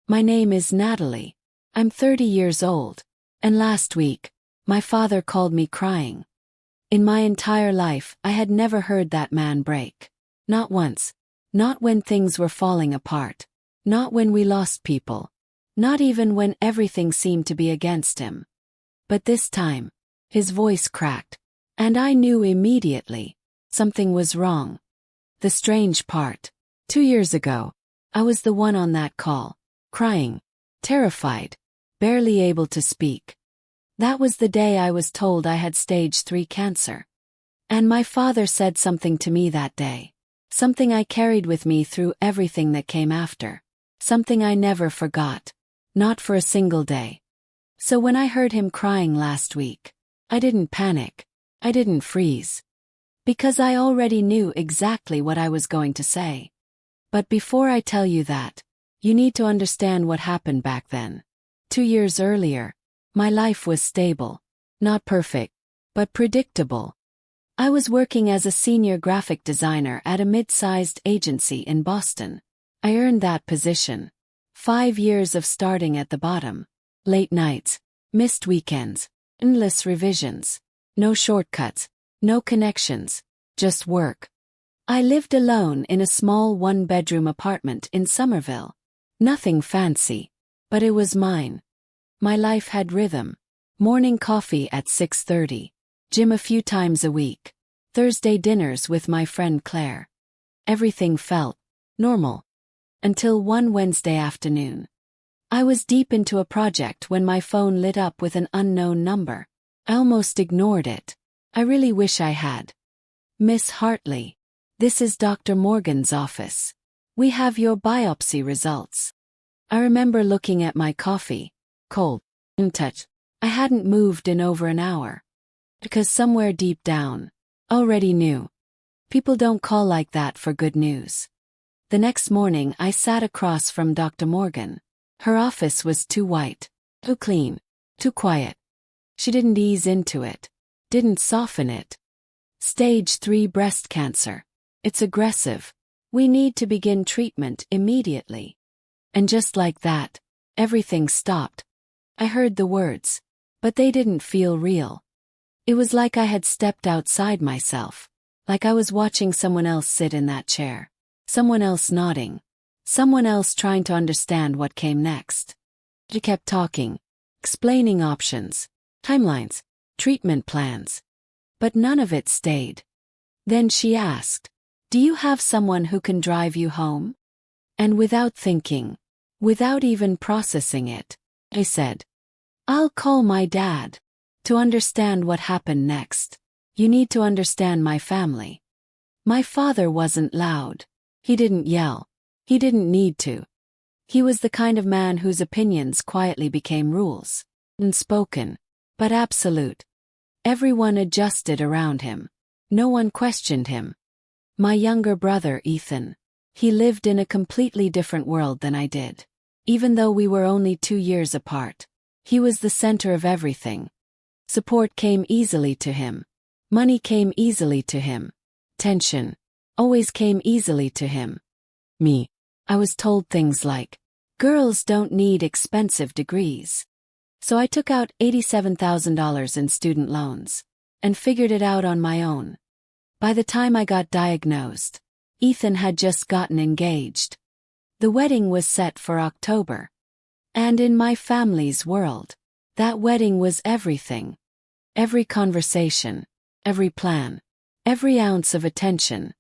My name is Natalie. I'm 30 years old. And last week, my father called me crying. In my entire life, I had never heard that man break. Not once. Not when things were falling apart. Not when we lost people. Not even when everything seemed to be against him. But this time, his voice cracked. And I knew immediately, something was wrong. The strange part. 2 years ago, I was the one on that call, crying, terrified, barely able to speak. That was the day I was told I had stage 3 cancer. And my father said something to me that day. Something I carried with me through everything that came after. Something I never forgot. Not for a single day. So when I heard him crying last week, I didn't panic. I didn't freeze. Because I already knew exactly what I was going to say. But before I tell you that, you need to understand what happened back then. 2 years earlier, my life was stable. Not perfect, but predictable. I was working as a senior graphic designer at a mid-sized agency in Boston. I earned that position. 5 years of starting at the bottom. Late nights, missed weekends, endless revisions. No shortcuts, no connections, just work. I lived alone in a small 1-bedroom apartment in Somerville. Nothing fancy, but it was mine. My life had rhythm. Morning coffee at 6:30. Gym a few times a week. Thursday dinners with my friend Claire. Everything felt normal. Until one Wednesday afternoon. I was deep into a project when my phone lit up with an unknown number. I almost ignored it. I really wish I had. Miss Hartley. This is Dr. Morgan's office. We have your biopsy results. I remember looking at my coffee. Cold. Untouched. I hadn't moved in over an hour. Because somewhere deep down, already knew. People don't call like that for good news. The next morning I sat across from Dr. Morgan. Her office was too white. Too clean. Too quiet. She didn't ease into it. Didn't soften it. Stage 3 breast cancer. It's aggressive. We need to begin treatment immediately. And just like that, everything stopped. I heard the words, but they didn't feel real. It was like I had stepped outside myself, like I was watching someone else sit in that chair, someone else nodding, someone else trying to understand what came next. She kept talking, explaining options, timelines, treatment plans. But none of it stayed. Then she asked, "Do you have someone who can drive you home?" And without thinking, without even processing it, I said, "I'll call my dad." To understand what happened next, you need to understand my family. My father wasn't loud. He didn't yell. He didn't need to. He was the kind of man whose opinions quietly became rules. Unspoken, but absolute. Everyone adjusted around him. No one questioned him. My younger brother, Ethan. He lived in a completely different world than I did. Even though we were only 2 years apart, he was the center of everything. Support came easily to him. Money came easily to him. Tension always came easily to him. Me. I was told things like, girls don't need expensive degrees. So I took out $87,000 in student loans and figured it out on my own. By the time I got diagnosed, Ethan had just gotten engaged. The wedding was set for October. And in my family's world, that wedding was everything. Every conversation, every plan, every ounce of attention.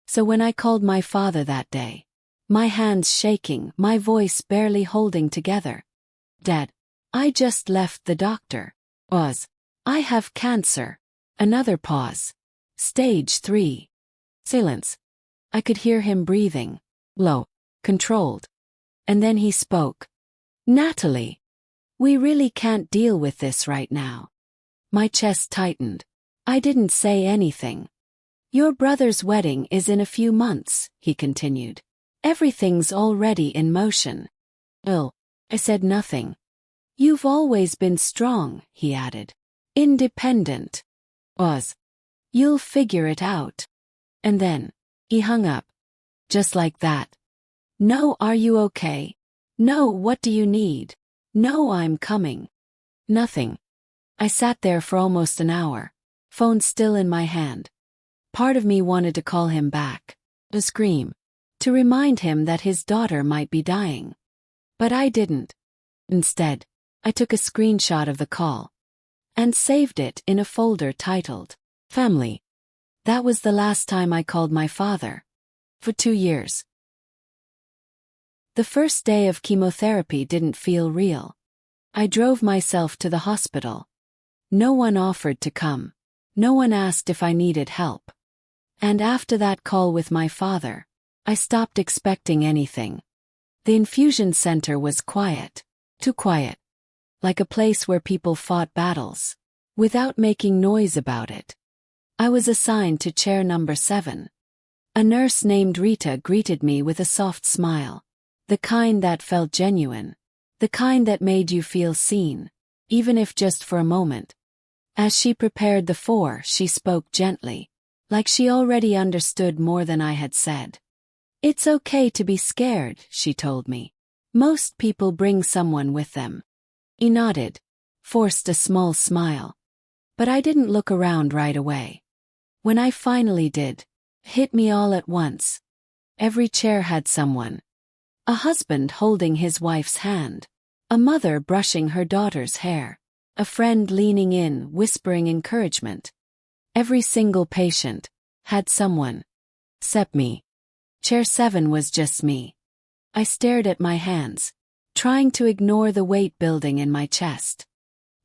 So when I called my father that day, my hands shaking, my voice barely holding together. "Dad, I just left the doctor." I have cancer." Another pause. Stage 3. Silence. I could hear him breathing. Low. Controlled. And then he spoke. "Natalie. We really can't deal with this right now." My chest tightened. I didn't say anything. "Your brother's wedding is in a few months," he continued. "Everything's already in motion." I said nothing. "You've always been strong," he added. "Independent." You'll figure it out." And then, he hung up. Just like that. No "are you okay?" No, what do you need? No, I'm coming. Nothing. I sat there for almost an hour, phone still in my hand. Part of me wanted to call him back, to scream, to remind him that his daughter might be dying. But I didn't. Instead, I took a screenshot of the call and saved it in a folder titled Family. That was the last time I called my father. For 2 years. The first day of chemotherapy didn't feel real. I drove myself to the hospital. No one offered to come. No one asked if I needed help. And after that call with my father, I stopped expecting anything. The infusion center was quiet. Too quiet. Like a place where people fought battles, without making noise about it. I was assigned to chair number 7. A nurse named Rita greeted me with a soft smile. The kind that felt genuine. The kind that made you feel seen, even if just for a moment. As she prepared the 4, she spoke gently, like she already understood more than I had said. It's okay to be scared, she told me. Most people bring someone with them. He nodded, forced a small smile. But I didn't look around right away. When I finally did, it hit me all at once. Every chair had someone. A husband holding his wife's hand. A mother brushing her daughter's hair. A friend leaning in, whispering encouragement. Every single patient had someone. Except me. Chair 7 was just me. I stared at my hands, trying to ignore the weight building in my chest.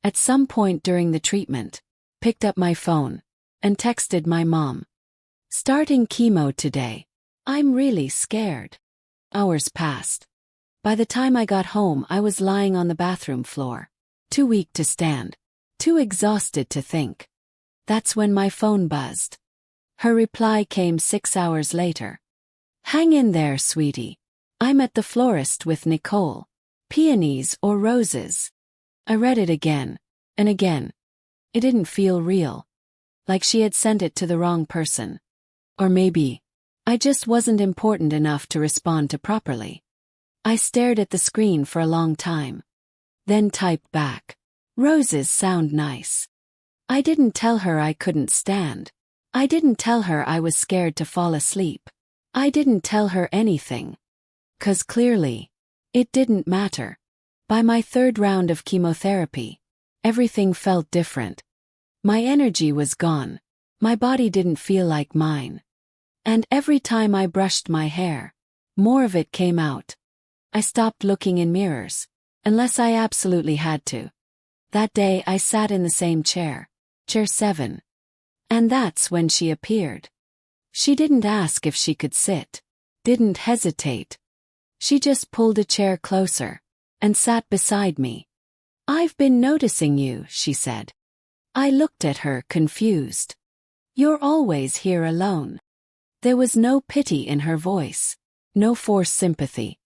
At some point during the treatment, picked up my phone and texted my mom. Starting chemo today. I'm really scared. Hours passed. By the time I got home, I was lying on the bathroom floor. Too weak to stand. Too exhausted to think. That's when my phone buzzed. Her reply came 6 hours later. Hang in there, sweetie. I'm at the florist with Nicole. Peonies or roses? I read it again and again. It didn't feel real. Like she had sent it to the wrong person. Or maybe I just wasn't important enough to respond to properly. I stared at the screen for a long time. Then typed back. Roses sound nice. I didn't tell her I couldn't stand. I didn't tell her I was scared to fall asleep. I didn't tell her anything. 'Cause clearly, it didn't matter. By my 3rd round of chemotherapy, everything felt different. My energy was gone. My body didn't feel like mine. And every time I brushed my hair, more of it came out. I stopped looking in mirrors, unless I absolutely had to. That day I sat in the same chair, chair 7. And that's when she appeared. She didn't ask if she could sit, didn't hesitate. She just pulled a chair closer and sat beside me. I've been noticing you, she said. I looked at her, confused. You're always here alone. There was no pity in her voice, no forced sympathy.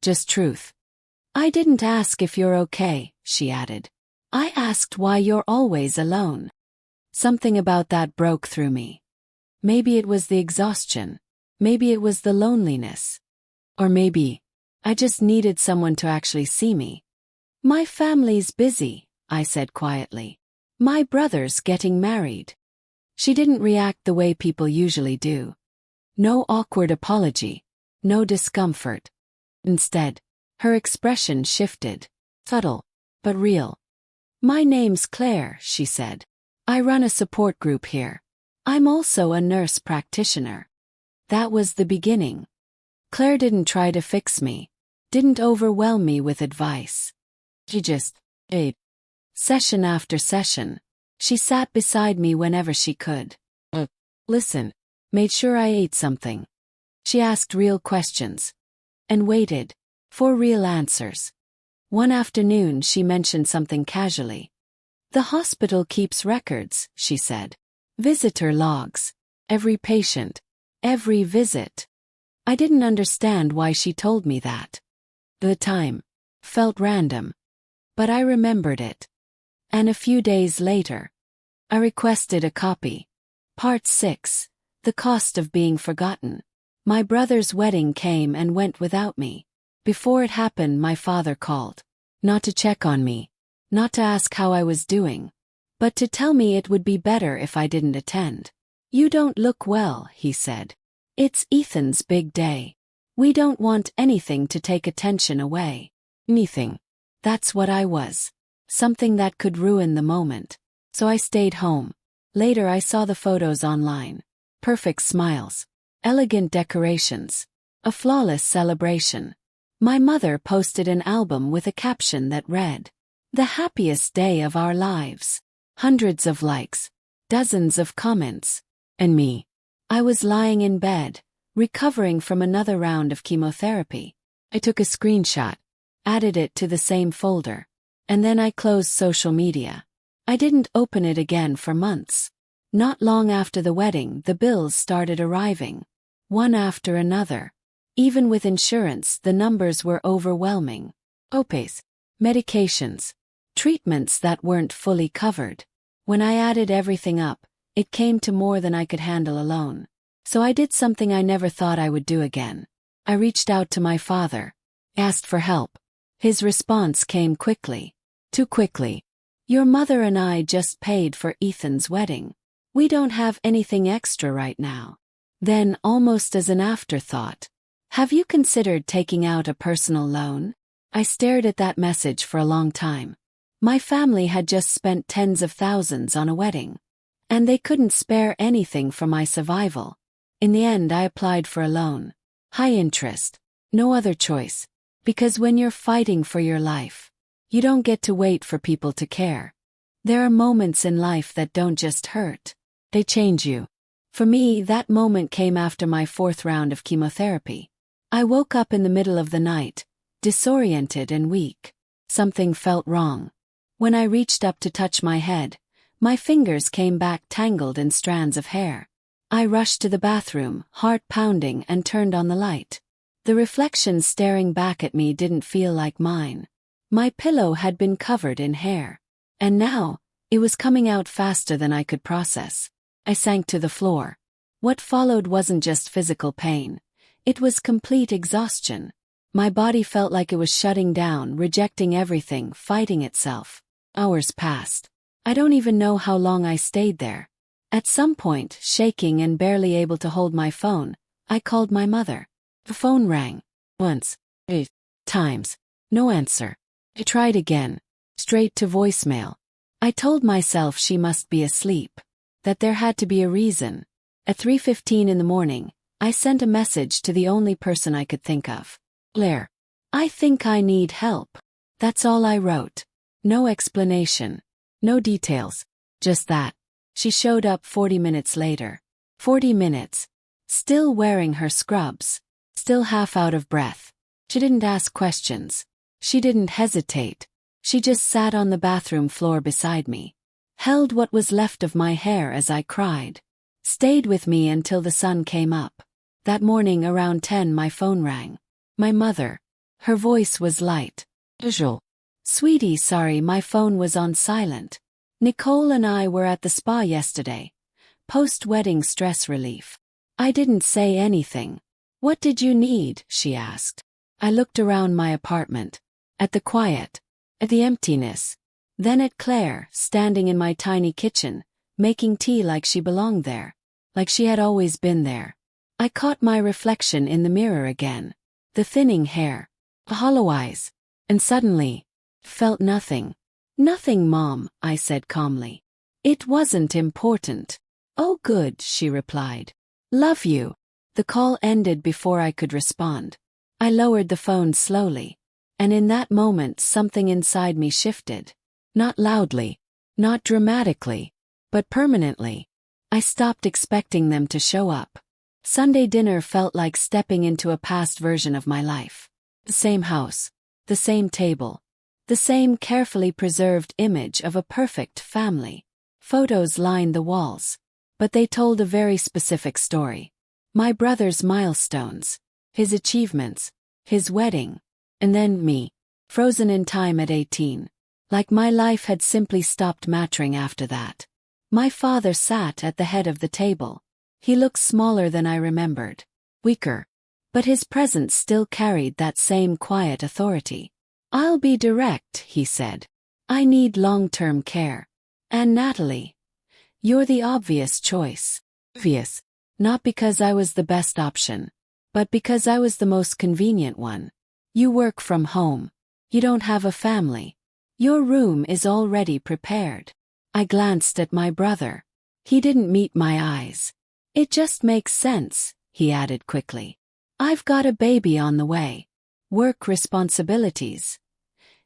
Just truth. I didn't ask if you're okay, she added. I asked why you're always alone. Something about that broke through me. Maybe it was the exhaustion. Maybe it was the loneliness. Or maybe I just needed someone to actually see me. My family's busy, I said quietly. My brother's getting married. She didn't react the way people usually do. No awkward apology. No discomfort. Instead, her expression shifted. Subtle, but real. My name's Claire, she said. I run a support group here. I'm also a nurse practitioner. That was the beginning. Claire didn't try to fix me. Didn't overwhelm me with advice. She just ate. Session after session. She sat beside me whenever she could. Listen. Made sure I ate something. She asked real questions. And waited. For real answers. One afternoon she mentioned something casually. The hospital keeps records, she said. Visitor logs. Every patient. Every visit. I didn't understand why she told me that. The time felt random. But I remembered it. And a few days later, I requested a copy. Part 6. The cost of being forgotten. My brother's wedding came and went without me. Before it happened, my father called. Not to check on me, not to ask how I was doing, but to tell me it would be better if I didn't attend. "You don't look well," he said. "It's Ethan's big day. We don't want anything to take attention away." Anything. That's what I was. Something that could ruin the moment. So I stayed home. Later I saw the photos online. Perfect smiles. Elegant decorations. A flawless celebration. My mother posted an album with a caption that read, "The happiest day of our lives." Hundreds of likes. Dozens of comments. And me. I was lying in bed, recovering from another round of chemotherapy. I took a screenshot, added it to the same folder, and then I closed social media. I didn't open it again for months. Not long after the wedding, the bills started arriving. One after another. Even with insurance, the numbers were overwhelming. Copays, medications, treatments that weren't fully covered. When I added everything up, it came to more than I could handle alone. So I did something I never thought I would do again. I reached out to my father, asked for help. His response came quickly. Too quickly. "Your mother and I just paid for Ethan's wedding. We don't have anything extra right now." Then, almost as an afterthought, "Have you considered taking out a personal loan?" I stared at that message for a long time. My family had just spent tens of thousands on a wedding, and they couldn't spare anything for my survival. In the end, I applied for a loan. High interest. No other choice. Because when you're fighting for your life, you don't get to wait for people to care. There are moments in life that don't just hurt. They change you. For me, that moment came after my 4th round of chemotherapy. I woke up in the middle of the night, disoriented and weak. Something felt wrong. When I reached up to touch my head, my fingers came back tangled in strands of hair. I rushed to the bathroom, heart pounding, and turned on the light. The reflection staring back at me didn't feel like mine. My pillow had been covered in hair. And now, it was coming out faster than I could process. I sank to the floor. What followed wasn't just physical pain. It was complete exhaustion. My body felt like it was shutting down, rejecting everything, fighting itself. Hours passed. I don't even know how long I stayed there. At some point, shaking and barely able to hold my phone, I called my mother. The phone rang. Once. 8 times. No answer. I tried again. Straight to voicemail. I told myself she must be asleep. That there had to be a reason. At 3:15 in the morning, I sent a message to the only person I could think of. "Claire, I think I need help." That's all I wrote. No explanation. No details. Just that. She showed up 40 minutes later. 40 minutes. Still wearing her scrubs. Still half out of breath. She didn't ask questions. She didn't hesitate. She just sat on the bathroom floor beside me. Held what was left of my hair as I cried. Stayed with me until the sun came up. That morning around 10 my phone rang. My mother. Her voice was light. Usual. "Sweetie, sorry, my phone was on silent. Nicole and I were at the spa yesterday. Post-wedding stress relief." I didn't say anything. "What did you need?" she asked. I looked around my apartment. At the quiet. At the emptiness. Then at Claire, standing in my tiny kitchen, making tea like she belonged there. Like she had always been there. I caught my reflection in the mirror again. The thinning hair. The hollow eyes. And suddenly, felt nothing. "Nothing, Mom," I said calmly. "It wasn't important." "Oh good," she replied. "Love you." The call ended before I could respond. I lowered the phone slowly. And in that moment something inside me shifted. Not loudly. Not dramatically. But permanently. I stopped expecting them to show up. Sunday dinner felt like stepping into a past version of my life. The same house. The same table. The same carefully preserved image of a perfect family. Photos lined the walls. But they told a very specific story. My brother's milestones. His achievements. His wedding. And then me. Frozen in time at 18. Like my life had simply stopped mattering after that. My father sat at the head of the table. He looked smaller than I remembered. Weaker. but his presence still carried that same quiet authority. "I'll be direct," he said. "I need long-term care. And Natalie, you're the obvious choice." Obvious. Not because I was the best option, but because I was the most convenient one. You work from home. You don't have a family. Your room is already prepared. I glanced at my brother. He didn't meet my eyes. "It just makes sense," he added quickly. "I've got a baby on the way. Work responsibilities.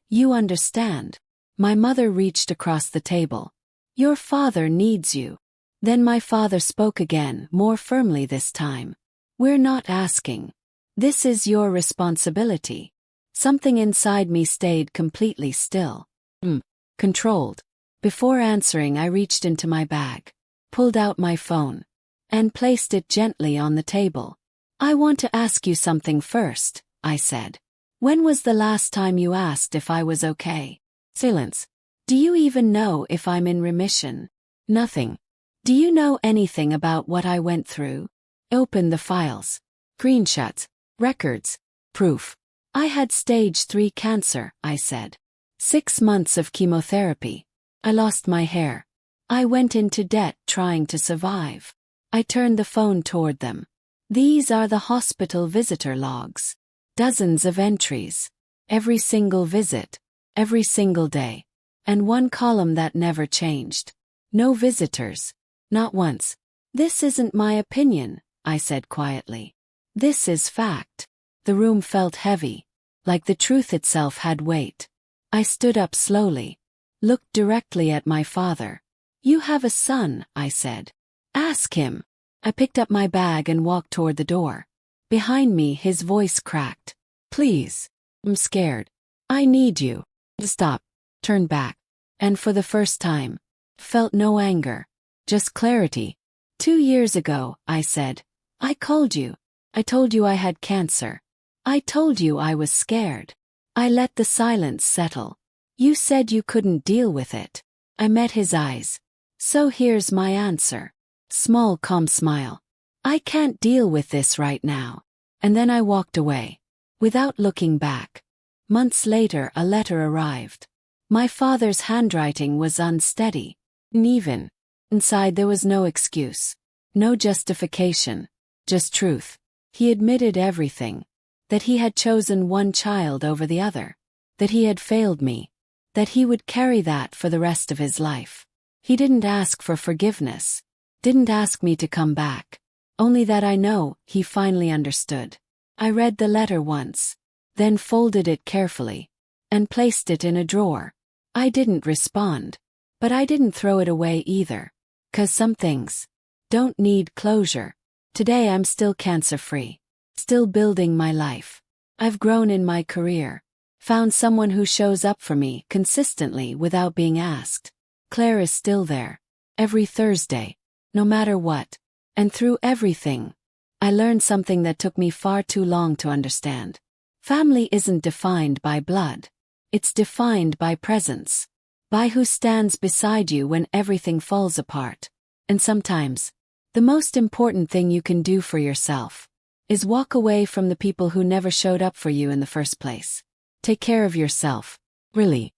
You understand." My mother reached across the table. "Your father needs you." Then my father spoke again, more firmly this time. "We're not asking. This is your responsibility." Something inside me stayed completely still. Controlled. Before answering, I reached into my bag, pulled out my phone, and placed it gently on the table. "I want to ask you something first," I said. "When was the last time you asked if I was okay?" Silence. "Do you even know if I'm in remission?" "Nothing." "Do you know anything about what I went through?" "Open the files. Screenshots. Records. Proof." "I had stage 3 cancer," I said. 6 months of chemotherapy. I lost my hair. I went into debt trying to survive. I turned the phone toward them. "These are the hospital visitor logs. Dozens of entries. Every single visit. Every single day. And one column that never changed. No visitors. Not once." "This isn't my opinion," I said quietly. "This is fact." The room felt heavy, like the truth itself had weight. I stood up slowly, looked directly at my father. "You have a son," I said. "Ask him." I picked up my bag and walked toward the door. Behind me, his voice cracked. "Please. I'm scared. I need you." Stop. Turned back. And for the first time, felt no anger. Just clarity. 2 years ago," I said, "I called you. I told you I had cancer. I told you I was scared. I let the silence settle. You said you couldn't deal with it." I met his eyes. "So here's my answer." Small, calm smile. "I can't deal with this right now." And then I walked away, without looking back. Months later, a letter arrived. My father's handwriting was unsteady, uneven. Inside there was no excuse, no justification, just truth. He admitted everything. That he had chosen one child over the other. That he had failed me. That he would carry that for the rest of his life. He didn't ask for forgiveness. Didn't ask me to come back. Only that I know he finally understood. I read the letter once, then folded it carefully, and placed it in a drawer. I didn't respond. But I didn't throw it away either. 'Cause some things don't need closure. Today I'm still cancer-free. Still building my life. I've grown in my career. Found someone who shows up for me consistently without being asked. Claire is still there. Every Thursday. No matter what. And through everything, I learned something that took me far too long to understand. Family isn't defined by blood. It's defined by presence. By who stands beside you when everything falls apart. And sometimes, the most important thing you can do for yourself is walk away from the people who never showed up for you in the first place. Take care of yourself. Really.